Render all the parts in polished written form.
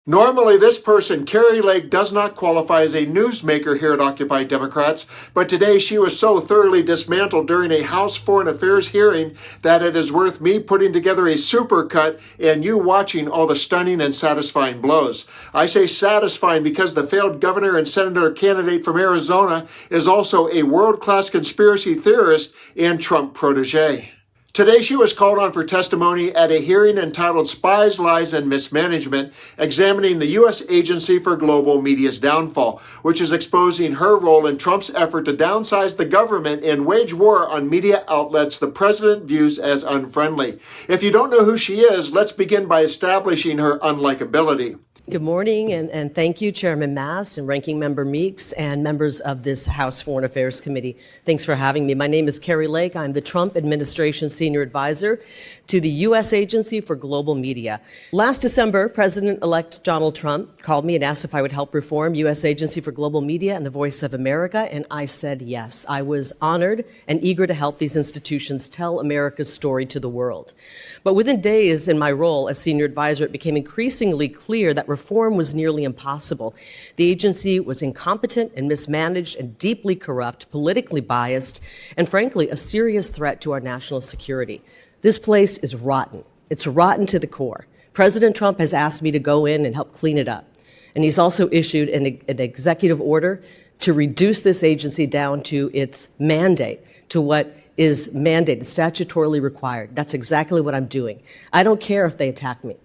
Normally, this person, Kari Lake, does not qualify as a newsmaker here at Occupy Democrats, but today she was so thoroughly dismantled during a House Foreign Affairs hearing that it is worth me putting together a supercut and you watching all the stunning and satisfying blows. I say satisfying because the failed governor and senator candidate from Arizona is also a world-class conspiracy theorist and Trump protege. Today, she was called on for testimony at a hearing entitled Spies, Lies, and Mismanagement, examining the U.S. Agency for Global Media's downfall, which is exposing her role in Trump's effort to downsize the government and wage war on media outlets the president views as unfriendly. If you don't know who she is, let's begin by establishing her unlikability. Good morning, and thank you, Chairman Mast and Ranking Member Meeks and members of this House Foreign Affairs Committee. Thanks for having me. My name is Kari Lake. I'm the Trump Administration Senior Advisor to the U.S. Agency for Global Media. Last December, President-elect Donald Trump called me and asked if I would help reform U.S. Agency for Global Media and the Voice of America, and I said yes. I was honored and eager to help these institutions tell America's story to the world. But within days in my role as Senior Advisor, it became increasingly clear that reform was nearly impossible. The agency was incompetent and mismanaged and deeply corrupt, politically biased, and frankly, a serious threat to our national security. This place is rotten. It's rotten to the core. President Trump has asked me to go in and help clean it up. And he's also issued an executive order to reduce this agency down to its mandate, to what is mandated, statutorily required. That's exactly what I'm doing. I don't care if they attack me.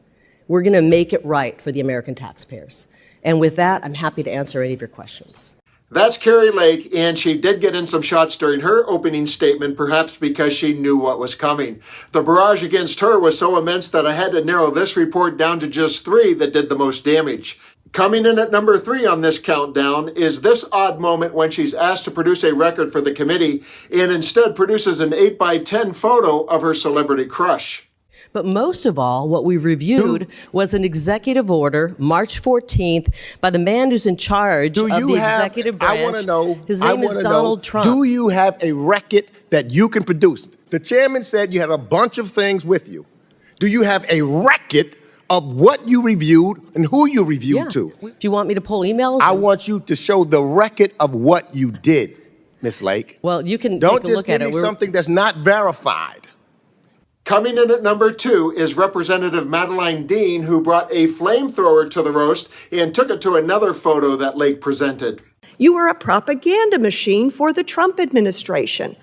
We're going to make it right for the American taxpayers. And with that, I'm happy to answer any of your questions. That's Kari Lake, and she did get in some shots during her opening statement, perhaps because she knew what was coming. The barrage against her was so immense that I had to narrow this report down to just 3 that did the most damage. Coming in at number 3 on this countdown is this odd moment when she's asked to produce a record for the committee and instead produces an 8x10 photo of her celebrity crush. But most of all, what we reviewed was an executive order, March 14th, by the man who's in charge of the executive branch. I want to know. His name is Donald Trump. Do you have a record that you can produce? The chairman said you had a bunch of things with you. Do you have a record of what you reviewed and who you reviewed to? Do you want me to pull emails? I want you to show the record of what you did, Ms. Lake. Well, you can Don't take a look just at give it. me something that's not verified. Coming in at number 2 is Representative Madeleine Dean, who brought a flamethrower to the roast and took it to another photo that Lake presented. You are a propaganda machine for the Trump administration.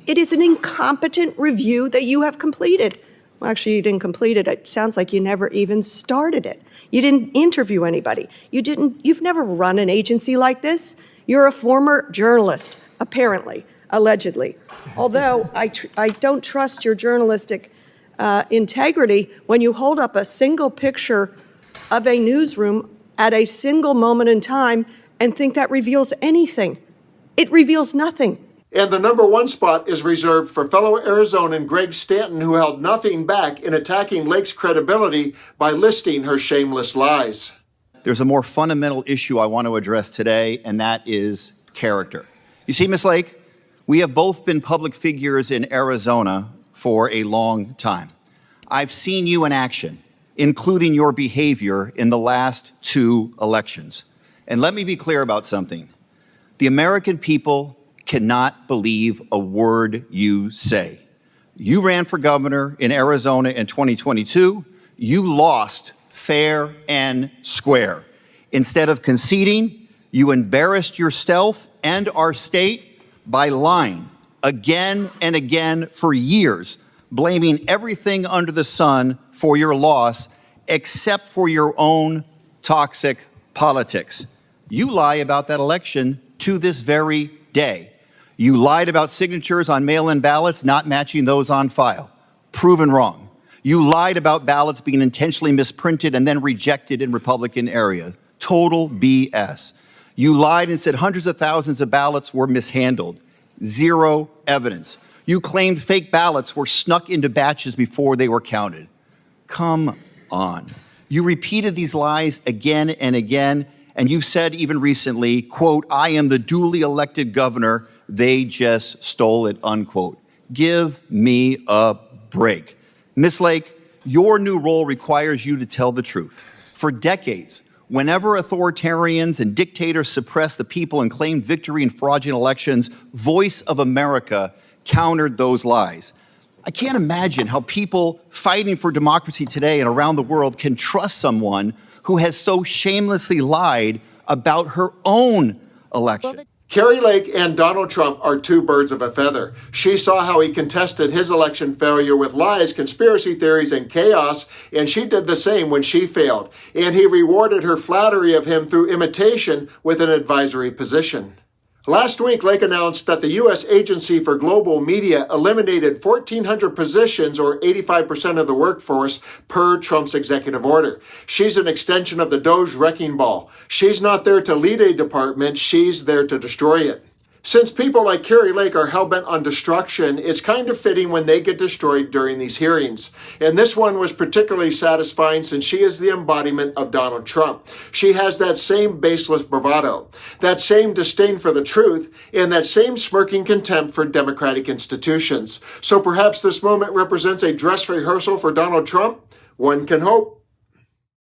It is an incompetent review that you have completed. Well, actually, you didn't complete it. It sounds like you never even started it. You didn't interview anybody. You've never run an agency like this. You're a former journalist, apparently, allegedly. Although I don't trust your journalistic integrity when you hold up a single picture of a newsroom at a single moment in time and think that reveals anything. It reveals nothing. And the number 1 spot is reserved for fellow Arizonan Greg Stanton, who held nothing back in attacking Lake's credibility by listing her shameless lies. There's a more fundamental issue I want to address today, and that is character. You see, Ms. Lake, we have both been public figures in Arizona for a long time. I've seen you in action, including your behavior in the last 2 elections. And let me be clear about something. The American people cannot believe a word you say. You ran for governor in Arizona in 2022. You lost fair and square. Instead of conceding, you embarrassed yourself and our state by lying again and again for years, blaming everything under the sun for your loss except for your own toxic politics. You lie about that election to this very day. You lied about signatures on mail-in ballots not matching those on file. Proven wrong. You lied about ballots being intentionally misprinted and then rejected in Republican areas. Total BS. You lied and said hundreds of thousands of ballots were mishandled. Zero evidence. You claimed fake ballots were snuck into batches before they were counted. Come on. You repeated these lies again and again, and you've said even recently, quote, I am the duly elected governor. They just stole it, unquote. Give me a break. Ms. Lake, your new role requires you to tell the truth. For decades, whenever authoritarians and dictators suppressed the people and claimed victory in fraudulent elections, Voice of America countered those lies. I can't imagine how people fighting for democracy today and around the world can trust someone who has so shamelessly lied about her own election. Kari Lake and Donald Trump are two birds of a feather. She saw how he contested his election failure with lies, conspiracy theories, and chaos, and she did the same when she failed. And he rewarded her flattery of him through imitation with an advisory position. Last week, Lake announced that the U.S. Agency for Global Media eliminated 1,400 positions, or 85% of the workforce, per Trump's executive order. She's an extension of the Doge wrecking ball. She's not there to lead a department, she's there to destroy it. Since people like Kari Lake are hell-bent on destruction, it's kind of fitting when they get destroyed during these hearings. And this one was particularly satisfying since she is the embodiment of Donald Trump. She has that same baseless bravado, that same disdain for the truth, and that same smirking contempt for democratic institutions. So perhaps this moment represents a dress rehearsal for Donald Trump? One can hope.